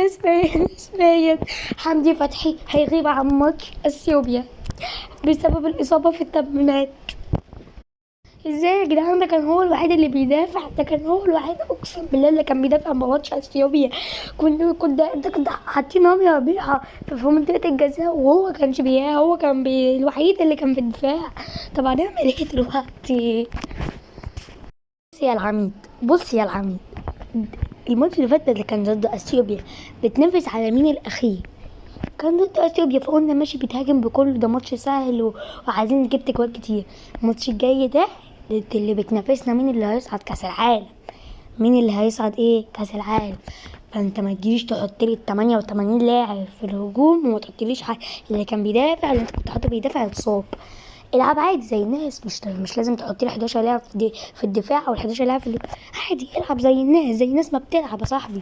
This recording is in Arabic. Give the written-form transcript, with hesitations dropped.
رسميا حمدي فتحي هيغيب عن ماتش اثيوبيا بسبب الإصابة في التمرينات. ازاي يا جدعان؟ ده كان هو الوحيد اللي بيدافع، ده كان هو الوحيد اقسم بالله اللي كان بيدافع عن ماتش اثيوبيا. كنت حاطين رامي ربيعة في منطقة الجزاء وهو كانش هو كان الوحيد اللي كان في الدفاع. طب هنعمل ايه دلوقتي؟ بص يا العميد، الماتش اللي فات ده اللي كان ضد اثيوبيا بتنافس على مين الاخير؟ كان ضد اثيوبيا، فقلنا ماشي بتهاجم بكله، ده ماتش سهل وعايزين نجيب تجوال كتير. الماتش الجاي ده اللي بتنافسنا مين اللي هيصعد كاس العالم، مين اللي هيصعد كاس العالم. فانت ما تجيش تحط لي ال 88 لاعب في الهجوم وما تحطليش اللي كان بيدافع، اللي انت كنت حاطه بيدافع يتصاب. العب عادي زي الناس، مش لازم تحط لي 11 لاعب في الدفاع او ال 11 لاعب عادي العب زي الناس ما بتلعب يا صاحبي.